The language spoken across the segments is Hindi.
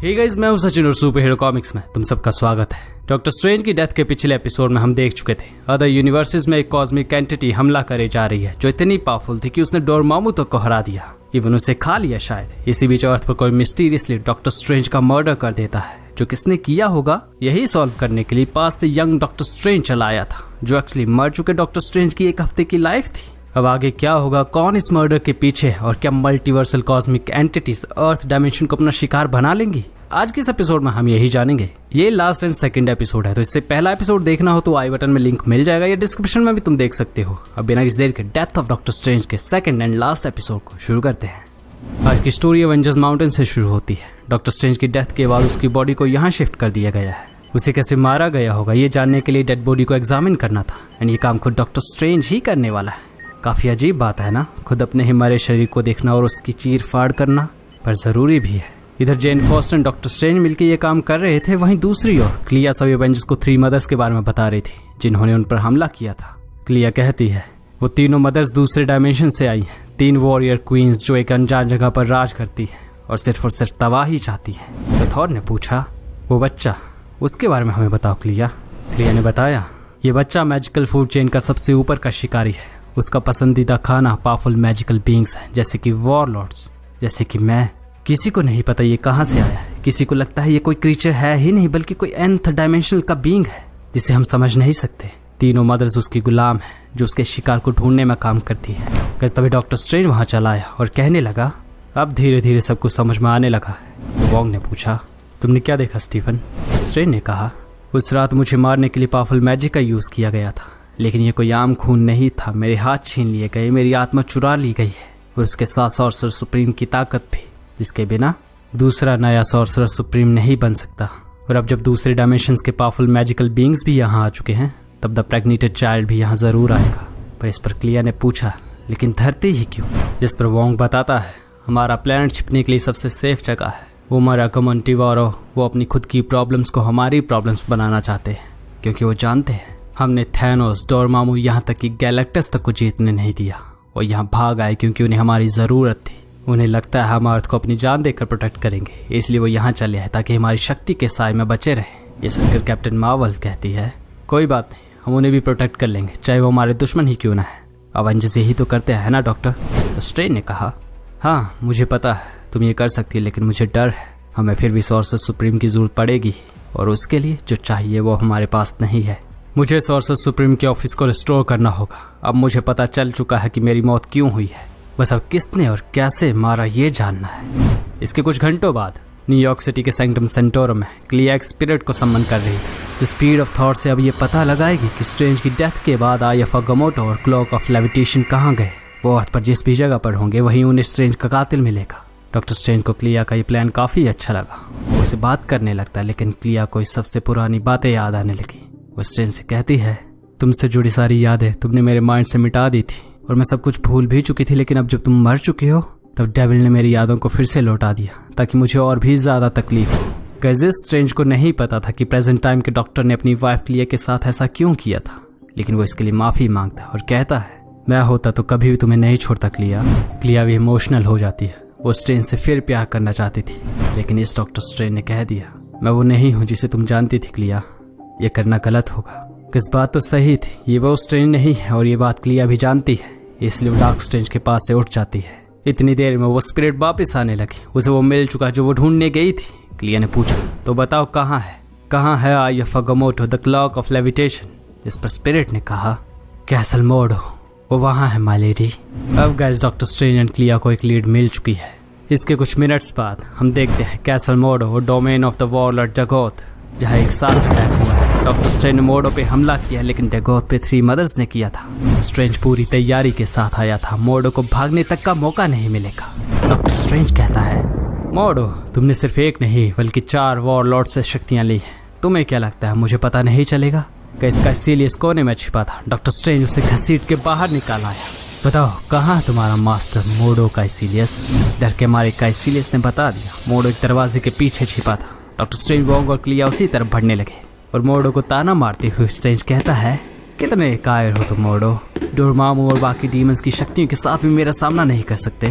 हे गाइस, मैं हूं सचिन और सुपर हीरो कॉमिक्स में तुम सबका स्वागत है। डॉक्टर स्ट्रेंज की डेथ के पिछले एपिसोड में हम देख चुके थे अदर यूनिवर्सेस में एक कॉस्मिक एंटिटी हमला करे जा रही है जो इतनी पावरफुल थी कि उसने डोरमामू तक को हरा दिया, इवन उसे खा लिया शायद। इसी बीच अर्थ पर कोई मिस्टीरियसली डॉक्टर स्ट्रेंज का मर्डर कर देता है। जो किसने किया होगा यही सॉल्व करने के लिए पास से यंग डॉक्टर स्ट्रेंज चला आया था जो एक्चुअली मर चुके डॉक्टर स्ट्रेंज की एक हफ्ते की लाइफ थी। अब आगे क्या होगा, कौन इस मर्डर के पीछे है और क्या मल्टीवर्सल कॉस्मिक एंटिटीज अर्थ डायमेंशन को अपना शिकार बना लेंगी, आज के इस एपिसोड में हम यही जानेंगे। ये लास्ट एंड सेकंड एपिसोड है, तो इससे पहला एपिसोड देखना हो तो आई बटन में लिंक मिल जाएगा या डिस्क्रिप्शन में भी तुम देख सकते हो। अब बिना किसी देर के डेथ ऑफ डॉक्टर स्ट्रेंज के सेकंड एंड लास्ट एपिसोड को शुरू करते हैं। आज की स्टोरी एवेंजर्स माउंटेन से शुरू होती है। डॉक्टर स्ट्रेंज की डेथ के बाद उसकी बॉडी को यहाँ शिफ्ट कर दिया गया है। उसे कैसे मारा गया होगा ये जानने के लिए डेड बॉडी को एग्जामिन करना था एंड ये काम खुद डॉक्टर स्ट्रेंज ही करने वाला है। काफी अजीब बात है ना, खुद अपने ही मरे शरीर को देखना और उसकी चीर फाड़ करना, पर जरूरी भी है। इधर जेन फॉस्टर और डॉक्टर स्ट्रेंज मिलकर ये काम कर रहे थे, वहीं दूसरी ओर क्लिया सभी एवेंजर्स को 3 मदर्स के बारे में बता रही थी जिन्होंने उन पर हमला किया था। क्लिया कहती है वो तीनों मदर्स दूसरे डायमेंशन से आई हैं, 3 वॉरियर क्वींस जो एक अनजान जगह पर राज करती है और सिर्फ तबाही चाहती है। तो थॉर ने पूछा वो बच्चा, उसके बारे में हमें बताओ क्लिया। क्लिया ने बताया ये बच्चा मैजिकल फूड चेन का सबसे ऊपर का शिकारी है। उसका पसंदीदा खाना पावरफुल मैजिकल बीइंग्स है जैसे कि वॉरलॉर्ड्स, जैसे कि मैं। किसी को नहीं पता ये कहाँ से आया है, किसी को लगता है ये कोई क्रीचर है ही नहीं बल्कि कोई nth डायमेंशनल का बीइंग है जिसे हम समझ नहीं सकते। तीनों मदर्स उसकी गुलाम है जो उसके शिकार को ढूंढने में काम करती है। तभी डॉक्टर स्ट्रेंज वहां चला आया और कहने लगा अब धीरे धीरे सब कुछ समझ में आने लगा। तो वोंग ने पूछा तुमने क्या देखा स्टीफन। स्ट्रेंज ने कहा उस रात मुझे मारने के लिए पावरफुल मैजिक का यूज किया गया था, लेकिन ये कोई आम खून नहीं था। मेरे हाथ छीन लिए गए, मेरी आत्मा चुरा ली गई है और उसके साथ सॉर्सरर सुप्रीम की ताकत भी, जिसके बिना दूसरा नया सॉर्सरर सुप्रीम नहीं बन सकता। और अब जब दूसरे डायमेंशंस के पावरफुल मैजिकल बीइंग्स भी यहाँ आ चुके हैं तब द प्रेग्नेटेड चाइल्ड भी यहाँ जरूर आएगा। पर इस पर क्लिया ने पूछा लेकिन धरती ही क्यों, जिस पर वोंग बताता है हमारा प्लेनेट छिपने के लिए सबसे सेफ जगह है। वो मरा कमंटिवारो वो अपनी खुद की प्रॉब्लम्स को हमारी प्रॉब्लम्स बनाना चाहते हैं क्योंकि वो जानते हैं हमने थैनोस, डोरमामू यहाँ तक कि गैलेक्टस तक को जीतने नहीं दिया। वो यहाँ भाग आए क्योंकि उन्हें हमारी ज़रूरत थी। उन्हें लगता है हम अर्थ को अपनी जान देकर प्रोटेक्ट करेंगे, इसलिए वो यहाँ चले हैं ताकि हमारी शक्ति के साए में बचे रहे। ये सुनकर कैप्टन मार्वल कहती है कोई बात नहीं, हम उन्हें भी प्रोटेक्ट कर लेंगे चाहे वो हमारे दुश्मन ही क्यों ना है। एवेंजर्स यही तो करते हैं ना डॉक्टर। तो स्ट्रेंज ने कहा हाँ मुझे पता है तुम ये कर सकती है, लेकिन मुझे डर है हमें फिर भी सॉर्सरर सुप्रीम की जरूरत पड़ेगी और उसके लिए जो चाहिए वो हमारे पास नहीं है। मुझे सॉर्सरर सुप्रीम के ऑफिस को रिस्टोर करना होगा। अब मुझे पता चल चुका है कि मेरी मौत क्यों हुई है, बस अब किसने और कैसे मारा ये जानना है। इसके कुछ घंटों बाद न्यूयॉर्क सिटी के सैंक्टम सेंटोरम में क्लिया एक स्पिरिट को सम्मन कर रही थी जो स्पीड ऑफ थॉट से अब ये पता लगाएगी कि स्ट्रेंज की डेथ के बाद आयफ अगामोटो और क्लॉक ऑफ लेविटेशन कहाँ गए। वो अर्थ पर जिस भी जगह पर होंगे वहीं उन्हें स्ट्रेंज का कातिल मिलेगा। डॉक्टर स्ट्रेंज को क्लिया का ये प्लान काफी अच्छा लगा। वो उसे बात करने लगता है लेकिन क्लिया को सबसे पुरानी बातें याद आने लगी। वो स्ट्रेंज से कहती है तुमसे जुड़ी सारी यादें तुमने मेरे माइंड से मिटा दी थी और मैं सब कुछ भूल भी चुकी थी, लेकिन अब जब तुम मर चुके हो तब डेविल ने मेरी यादों को फिर से लौटा दिया ताकि मुझे और भी ज्यादा तकलीफ हो। कैसे स्ट्रेंज को नहीं पता था कि प्रेजेंट टाइम के डॉक्टर ने अपनी वाइफ क्लिया के साथ ऐसा क्यों किया था, लेकिन वो इसके लिए माफी मांगता है और कहता है मैं होता तो कभी भी तुम्हें नहीं छोड़ता क्लिया। क्लिया भी इमोशनल हो जाती है। वो स्ट्रेंज से फिर प्यार करना चाहती थी, लेकिन इस डॉक्टर स्ट्रेंज ने कह दिया मैं वो नहीं हूँ जिसे तुम जानती थी क्लिया, ये करना गलत होगा। किस बात तो सही थी, ये वो स्ट्रेंज नहीं है और ये बात क्लिया भी जानती है, इसलिए वो डार्क स्ट्रेंज के पास से उठ जाती है। इतनी देर में वो स्पिरिट वापस आने लगी। उसे वो मिल चुका जो वो ढूंढने गई थी। क्लिया ने पूछा तो बताओ कहाँ है आयफ अगामोटो द क्लॉक ऑफ लेविटेशन, जिस पर स्पिरिट ने कहा कैसल मोडो, वो वहाँ है माय लेडी। अब गाइस डॉक्टर स्ट्रेंज एंड क्लिया को एक लीड मिल चुकी है। इसके कुछ मिनट्स बाद हम देखते हैं कैसल मोडो और डोमेन ऑफ द वॉरलॉर्ड डेगोथ, जहाँ एक साथ अटैक हुआ है। डॉक्टर स्ट्रेंज ने मोडो पे हमला किया लेकिन डेगोथ पे 3 मदर्स ने किया था। स्ट्रेंज पूरी तैयारी के साथ आया था, मोडो को भागने तक का मौका नहीं मिलेगा। डॉक्टर स्ट्रेंज कहता है मोडो तुमने सिर्फ एक नहीं बल्कि 4 वॉरलॉर्ड से शक्तियां ली हैं, तुम्हें क्या लगता है मुझे पता नहीं चलेगा कि इसका इसीलिए कोने में छिपा था। डॉक्टर स्ट्रेंज उसे घसीट के बाहर निकाल आया। बताओ कहाँ तुम्हारा मास्टर मोडो काइसिलियस। डर के मारे काइसिलियस ने बता दिया मोडो एक दरवाजे के पीछे छिपा था। डॉक्टर स्ट्रेंज वोंग और क्लिया उसी तरफ बढ़ने लगे और मोडो को ताना मारते हुए स्ट्रेंज कहता है कितने कायर हो तुम मोडो, डोरमामू और बाकी डीमंस की शक्तियों के साथ भी मेरा सामना नहीं कर सकते।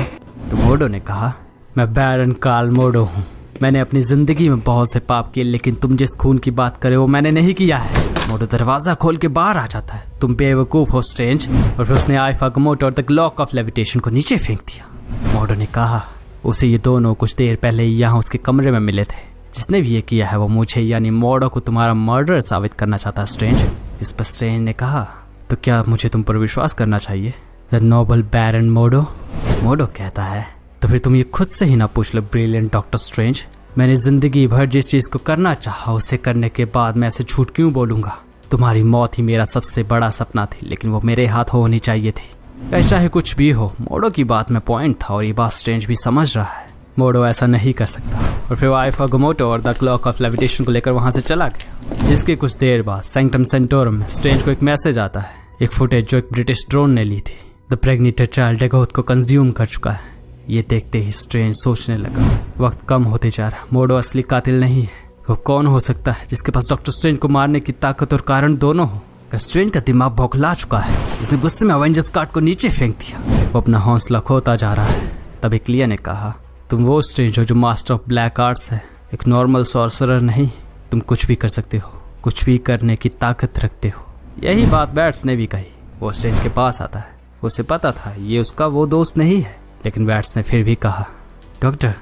तो मोडो ने कहा मैं बैरन कार्ल मोडो हूँ, मैंने अपनी जिंदगी में बहुत से पाप किए, लेकिन तुम जिस खून की बात करे वो मैंने नहीं किया है। मोडो दरवाजा खोल के बाहर आ जाता है। तुम बेवकूफ हो स्ट्रेंज। और फिर उसने आइफ अगमोटो और द क्लॉक ऑफ लेविटेशन को नीचे फेंक दिया। मोडो ने कहा उसे ये दोनों कुछ देर पहले ही यहाँ उसके कमरे में मिले थे। जिसने भी ये किया है वो मुझे यानी मोडो को तुम्हारा मर्डर साबित करना चाहता है स्ट्रेंज। जिस पर स्ट्रेंज ने कहा तो क्या मुझे तुम पर विश्वास करना चाहिए द नोबल बैरन मोडो। मोडो कहता है तो फिर तुम ये खुद से ही ना पूछ लो ब्रिलियंट डॉक्टर स्ट्रेंज। मैंने जिंदगी भर जिस चीज को करना चाहा उसे करने के बाद मैं ऐसे झूठ क्यों बोलूंगा। तुम्हारी मौत ही मेरा सबसे बड़ा सपना थी, लेकिन वो मेरे हाथ होनी चाहिए थी। चाहे कुछ भी हो, मोडो की बात में पॉइंट था और ये बात स्ट्रेंज भी समझ रहा है। मोडो ऐसा नहीं कर सकता। और फिर वो आइफ अगमोटो और द क्लॉक ऑफ लेविटेशन को लेकर वहां से चला गया। इसके कुछ देर बाद सैंक्टम सेंटोरम में स्ट्रेंज को एक मैसेज आता है, एक फुटेज जो एक ब्रिटिश ड्रोन ने ली थी। द प्रेग्नेंटेड चाइल्ड डेगोथ को कंज्यूम कर चुका है। ये देखते ही स्ट्रेंज सोचने लगा वक्त कम होते जा रहा। मोडो असली कातिल नहीं है तो कौन हो सकता है जिसके पास डॉक्टर स्ट्रेंज को मारने की ताकत और कारण दोनों हो। स्ट्रेंज का दिमाग बौखला चुका है। उसने गुस्से में अवेंजर्स कार्ड को नीचे फेंक दिया। वो अपना हौसला खोता जा रहा है। तब एक्लिया ने कहा तुम वो स्ट्रेंज हो जो मास्टर ऑफ ब्लैक आर्ट्स है, एक नॉर्मल सॉर्सरर नहीं। तुम कुछ भी कर सकते हो, कुछ भी करने की ताकत रखते हो। यही बात बैट्स ने भी कही। वो स्ट्रेंज के पास आता है। उसे पता था ये उसका वो दोस्त नहीं है, लेकिन बैट्स ने फिर भी कहा डॉक्टर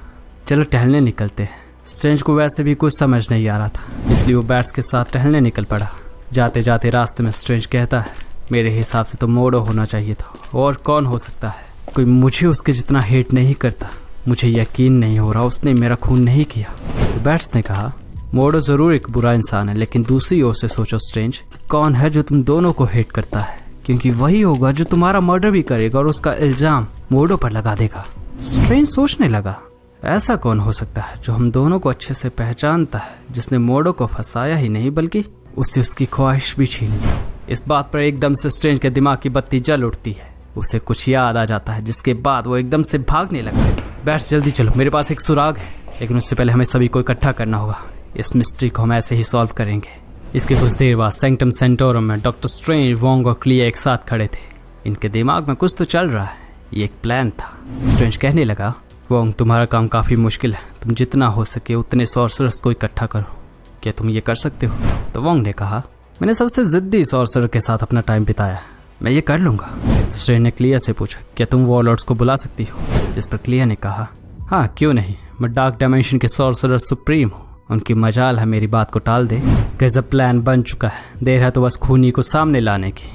चलो टहलने निकलते हैं। स्ट्रेंज को वैसे भी कुछ समझ नहीं आ रहा था, इसलिए वो बैट्स के साथ टहलने निकल पड़ा। जाते जाते रास्ते में स्ट्रेंज कहता है मेरे हिसाब से तो मोडो होना चाहिए था, और कौन हो सकता है। कोई मुझे उसके जितना हेट नहीं करता। मुझे यकीन नहीं हो रहा उसने मेरा खून नहीं किया। तो बैट्स ने कहा मोडो जरूर एक बुरा इंसान है, लेकिन दूसरी ओर से सोचो स्ट्रेंज, कौन है जो तुम दोनों को हेट करता है, क्योंकि वही होगा जो तुम्हारा मर्डर भी करेगा और उसका इल्जाम मोडो पर लगा देगा। स्ट्रेंज सोचने लगा ऐसा कौन हो सकता है जो हम दोनों को अच्छे से पहचानता है, जिसने मोडो को फंसाया ही नहीं बल्कि उससे उसकी ख्वाहिश भी छीन ली। इस बात पर एकदम से स्ट्रेंज के दिमाग की बत्ती जल उठती है। उसे कुछ याद आ जाता है, जिसके बाद वो एकदम से भागने लगा। बैट्स जल्दी चलो, मेरे पास एक सुराग है, लेकिन उससे पहले हमें सभी को इकट्ठा करना होगा। इस मिस्ट्री को हम ऐसे ही सॉल्व करेंगे। इसके कुछ देर बाद सैंक्टम सेंटोरम में डॉक्टर स्ट्रेंज, वोंग और क्लिया एक साथ खड़े थे। इनके दिमाग में कुछ तो चल रहा है। ये एक प्लान था। स्ट्रेंज कहने लगा वोंग तुम्हारा काम काफ़ी मुश्किल है, तुम जितना हो सके उतने सॉर्सरर्स को इकट्ठा करो। क्या तुम ये कर सकते हो? तो वोंग ने कहा मैंने सबसे जिद्दी सॉर्सरर के साथ अपना टाइम बिताया, मैं ये कर लूँगा। तो स्ट्रेंज ने क्लिया से पूछा क्या तुम वॉरलॉर्ड्स को बुला सकती हो? जिस पर क्लिया ने कहा हाँ क्यों नहीं, मैं डार्क डायमेंशन के सॉर्सरर सुप्रीम हूँ। उनकी मजाल है मेरी बात को टाल दे। गजब प्लान बन चुका है, देर है तो बस खूनी को सामने लाने की।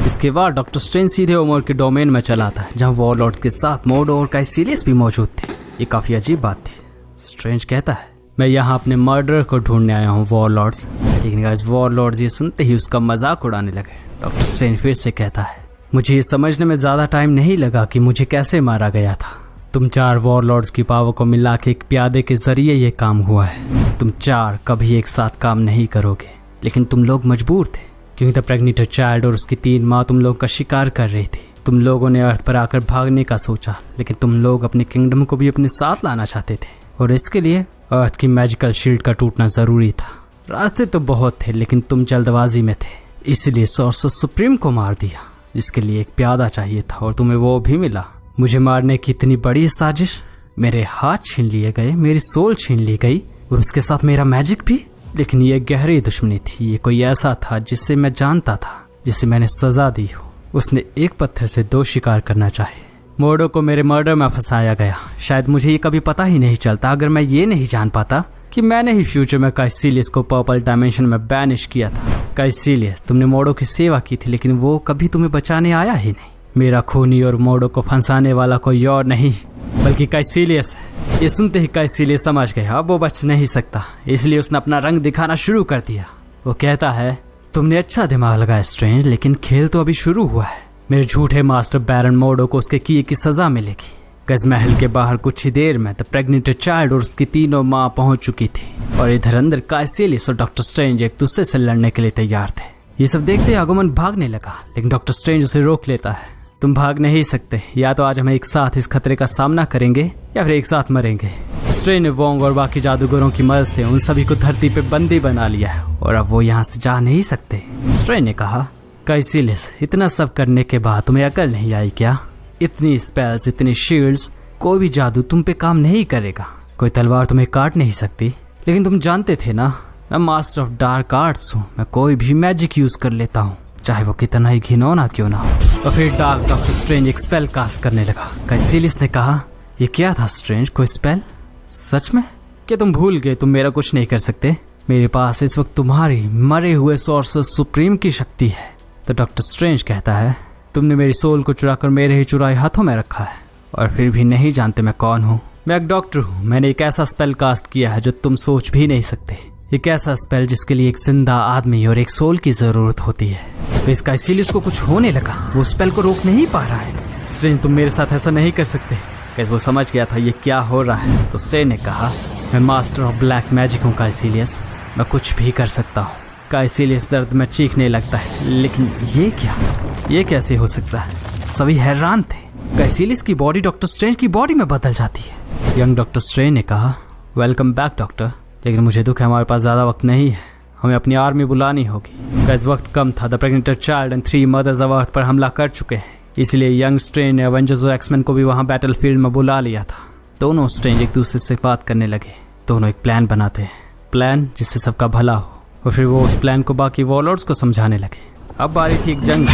इसके बाद डॉक्टर स्ट्रेंज सीधे ओमोर के डोमेन में चला था, जहाँ वॉरलॉर्ड्स के साथ मोडो और काइसिलियस भी मौजूद थे। ये काफ़ी अजीब बात थी। स्ट्रेंज कहता है मैं यहाँ अपने मर्डर को ढूंढने आया हूँ वॉरलॉर्ड्स। लेकिन गाइस वॉरलॉर्ड्स ये सुनते ही उसका मजाक उड़ाने लगे। डॉक्टर स्ट्रेंज फिर से कहता है मुझे ये समझने में ज़्यादा टाइम नहीं लगा कि मुझे कैसे मारा गया था। तुम 4 वॉरलॉर्ड्स की पावर को मिला के एक प्यादे के जरिए ये काम हुआ है। तुम 4 कभी एक साथ काम नहीं करोगे, लेकिन तुम लोग मजबूर थे क्योंकि द प्रेग्नेंटेड चाइल्ड और उसकी 3 माँ तुम लोगों का शिकार कर रही थी। तुम लोगों ने अर्थ पर आकर भागने का सोचा, लेकिन तुम लोग अपने किंगडम को भी अपने साथ लाना चाहते थे, और इसके लिए अर्थ की मैजिकल शील्ड का टूटना जरूरी था। रास्ते तो बहुत थे, लेकिन तुम जल्दबाजी में थे, इसलिए सॉर्सर सुप्रीम को मार दिया, जिसके लिए एक प्यादा चाहिए था, और तुम्हें वो भी मिला। मुझे मारने की इतनी बड़ी साजिश, मेरे हाथ छीन लिए गए, मेरी सोल छीन ली गई, और उसके साथ मेरा मैजिक भी। लेकिन ये गहरी दुश्मनी थी। ये कोई ऐसा था जिसे मैं जानता था, जिसे मैंने सजा दी हो। उसने एक पत्थर से 2 शिकार करना चाहे। मोडो को मेरे मर्डर में फंसाया गया। शायद मुझे ये कभी पता ही नहीं चलता अगर मैं ये नहीं जान पाता कि मैंने ही फ्यूचर में काइसिलियस को पर्पल डायमेंशन में बैनिश किया था। काइसिलियस, तुमने मोडो की सेवा की थी, लेकिन वो कभी तुम्हें बचाने आया ही नहीं। मेरा खूनी और मोडो को फंसाने वाला कोई और नहीं बल्कि काइसिलियस है। ये सुनते ही काइसिलियस समझ गया अब वो बच नहीं सकता, इसलिए उसने अपना रंग दिखाना शुरू कर दिया। वो कहता है तुमने अच्छा दिमाग लगाया स्ट्रेंज, लेकिन खेल तो अभी शुरू हुआ है। मेरे झूठे मास्टर बैरन मोडो को उसके किए की सजा मिलेगी। गज महल के बाहर कुछ ही देर में द प्रेग्नेंटेड चाइल्ड और उसकी 3 माँ पहुंच चुकी थी, और इधर अंदर काइसिलियस और डॉक्टर स्ट्रेंज एक दूसरे से लड़ने के लिए तैयार थे। ये सब देखते आगमन भागने लगा, लेकिन डॉक्टर स्ट्रेंज उसे रोक लेता है। तुम भाग नहीं सकते, या तो आज हम एक साथ इस खतरे का सामना करेंगे या फिर एक साथ मरेंगे। स्ट्रेंज ने वोंग और बाकी जादूगरों की मदद से उन सभी को धरती पे बंदी बना लिया है, और अब वो यहाँ से जा नहीं सकते। स्ट्रेंज ने कहा काइसिलियस, इतना सब करने के बाद तुम्हें अकल नहीं आई क्या? इतनी स्पेल्स, इतनी शील्ड्स, कोई भी जादू तुम पे काम नहीं करेगा। कोई तलवार तुम्हें काट नहीं सकती, लेकिन तुम जानते थे ना मैं मास्टर ऑफ डार्क आर्ट्स हूँ। मैं कोई भी मैजिक यूज कर लेता हूँ, चाहे वो कितना ही घिनौना क्यों ना हो। और फिर डार्क डॉक्टर स्ट्रेंज एक स्पेल कास्ट करने लगा। कैसिलियस ने कहा, ये क्या था स्ट्रेंज, कोई स्पेल? सच में? क्या तुम भूल गए तुम मेरा कुछ नहीं कर सकते? मेरे पास इस वक्त तुम्हारी मरे हुए सॉर्सर सुप्रीम की शक्ति है। तो डॉक्टर स्ट्रेंज कहता है, तुमने मेरी सोल को चुराकर मेरे ही चुराए हाथों में रखा है और फिर भी नहीं जानते मैं कौन हूँ। मैं एक डॉक्टर हूँ। मैंने एक ऐसा स्पेल कास्ट किया है जो तुम सोच भी नहीं सकते। एक ऐसा स्पेल जिसके लिए एक जिंदा आदमी और एक सोल की जरूरत होती है। तो इसका इसीलिए उसको कुछ होने लगा, वो स्पेल को रोक नहीं पा रहा है। स्ट्रेंज, तुम मेरे साथ ऐसा नहीं कर सकते। कैसे वो समझ गया था ये क्या हो रहा है। तो स्ट्रेंज ने कहा, मैं मास्टर ऑफ ब्लैक मैजिक हूँ काइसिलियस, मैं कुछ भी कर सकता हूँ। काइसिलियस दर्द में चीखने लगता है, लेकिन ये क्या, ये कैसे हो सकता है? सभी हैरान थे। काइसिलियस की बॉडी डॉक्टर स्ट्रेंज की बॉडी में बदल जाती है। यंग डॉक्टर स्ट्रेंज ने कहा, वेलकम बैक डॉक्टर, लेकिन मुझे दुख है हमारे पास ज़्यादा वक्त नहीं है, हमें अपनी आर्मी बुलानी होगी। इस वक्त कम था। The pregnant child and 3 mothers of earth पर हमला कर चुके हैं, इसलिए यंग स्ट्रेंज ने एवेंजर्स और एक्समैन को भी वहाँ बैटलफील्ड में बुला लिया था। दोनों स्ट्रेंज एक दूसरे से बात करने लगे। दोनों एक प्लान बनाते हैं, प्लान जिससे सबका भला हो। और फिर वो उस प्लान को बाकी वॉरलॉर्ड्स को समझाने लगे। अब बारी थी एक जंग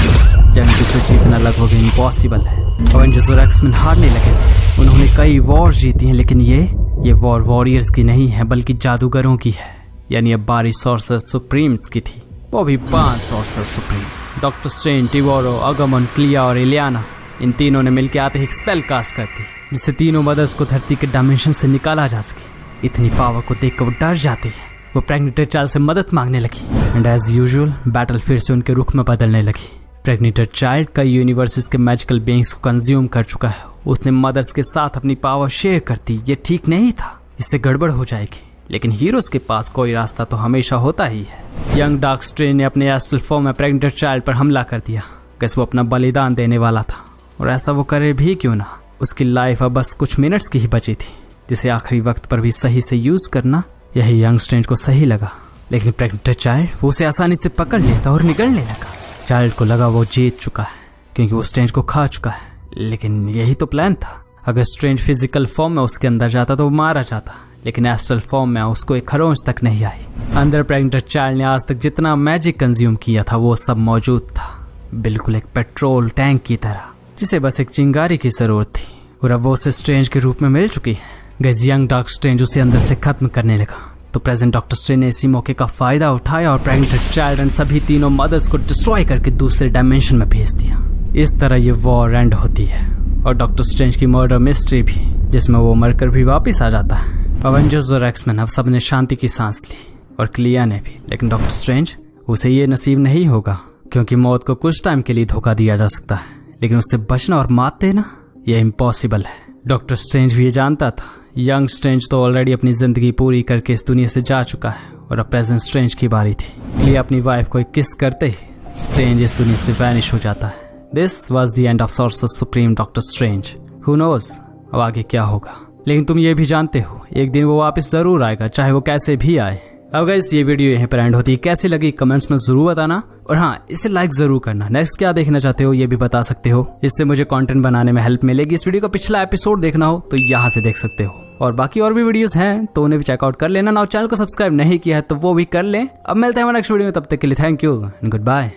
जिसे जीतना लगभग इम्पॉसिबल है। एवेंजर्स और एक्समैन हारने लगे थे। उन्होंने कई वॉर जीती हैं, लेकिन ये वॉर वॉरियर्स की नहीं है बल्कि जादूगरों की है। यानी अब बारी सॉर्सर सुप्रीम्स की थी, वो भी 5 सॉर्सर सुप्रीम। डॉक्टर स्ट्रेंज, टिवोरो, अगमन, क्लिया और इलियाना, इन तीनों ने मिलकर आते ही एक स्पेल कास्ट कर दी जिससे तीनों मदर्स को धरती के डायमेंशन से निकाला जा सके। इतनी पावर को देखकर वो डर जाती है। वो प्रेग्नेंट चाइल्ड से मदद मांगने लगी एंड एज यूजुअल बैटल फिर से उनके रुख में बदलने लगी। प्रेग्नेंट चाइल्ड कई यूनिवर्सेस के मैजिकल बीइंग्स को कंज्यूम कर चुका है। उसने मदर्स के साथ अपनी पावर शेयर कर दी। ये ठीक नहीं था, इससे गड़बड़ हो जाएगी। लेकिन हीरोज के पास कोई रास्ता तो हमेशा होता ही है। यंग डार्क स्ट्रेंज ने अपने एस्ट्रल फॉर्म में प्रेग्नेंट चाइल्ड पर हमला कर दिया। कैसे वो अपना बलिदान देने वाला था, और ऐसा वो करे भी क्यों ना। उसकी लाइफ अब बस कुछ मिनट्स की ही बची थी, जिसे आखिरी वक्त पर भी सही से यूज करना यही यंग स्ट्रेंज को सही लगा। लेकिन प्रेग्नेंट चाइल्ड वो उसे आसानी से पकड़ लेता और निगलने लगा। चाइल्ड को लगा वो जीत चुका है क्योंकि वो स्ट्रेंज को खा चुका है। लेकिन यही तो प्लान था। अगर स्ट्रेंज फिजिकल फॉर्म में उसके अंदर जाता तो वो मारा जाता, लेकिन एस्ट्रल फॉर्म में उसको एक खरोंच तक नहीं आई। अंदर प्रेग्नेंट चाइल्ड ने आज तक जितना मैजिक कंज्यूम किया था वो सब मौजूद था, बिल्कुल एक पेट्रोल टैंक की तरह, जिसे बस एक चिंगारी की जरूरत थी। और अब वो उसे स्ट्रेंज के रूप में मिल चुकी है। गाइस, यंग डार्क स्ट्रेंज उसे अंदर से खत्म करने लगा। तो प्रेजेंट डॉक्टर स्ट्रेंज ने इसी मौके का फायदा उठाया और प्रेग्नेंट चाइल्ड एंड सभी तीनों मदर्स को डिस्ट्रॉय करके दूसरे डायमेंशन में भेज दिया। इस तरह ये वॉर एंड होती है और डॉक्टर स्ट्रेंज की मर्डर मिस्ट्री भी, जिसमें वो मरकर भी वापस आ जाता है। एवेंजर्स और एक्समैन अब सबने शांति की सांस ली, और क्लिया ने भी। लेकिन डॉक्टर स्ट्रेंज, उसे ये नसीब नहीं होगा, क्योंकि मौत को कुछ टाइम के लिए धोखा दिया जा सकता है, लेकिन उससे बचना और मात देना यह इम्पॉसिबल है। डॉक्टर स्ट्रेंज भी ये जानता था। यंग स्ट्रेंज तो ऑलरेडी अपनी जिंदगी पूरी करके इस दुनिया से जा चुका है, और अब प्रेजेंट स्ट्रेंज की बारी थी। क्लिया अपनी वाइफ को एक किस करते ही स्ट्रेंज इस दुनिया से वैनिश हो जाता है। This was the end of sorcerer supreme doctor Strange. Who knows अब आगे क्या होगा। लेकिन तुम ये भी जानते हो एक दिन वो वापस जरूर आएगा, चाहे वो कैसे भी आए। अब गाइस, ये वीडियो यहीं पर एंड होती है। कैसी लगी कमेंट्स में जरूर बताना, और हाँ, इसे लाइक जरूर करना। नेक्स्ट क्या देखना चाहते हो ये भी बता सकते हो, इससे मुझे कंटेंट बनाने में हेल्प मिलेगी। इस वीडियो का पिछला एपिसोड देखना हो तो यहाँ से देख सकते हो, और बाकी और भी वीडियोस हैं तो उन्हें भी चेकआउट कर लेना। ना चैनल को सब्सक्राइब नहीं किया है तो वो भी कर लें। अब मिलते हैं नेक्स्ट वीडियो में, तब तक के लिए thank you and good bye.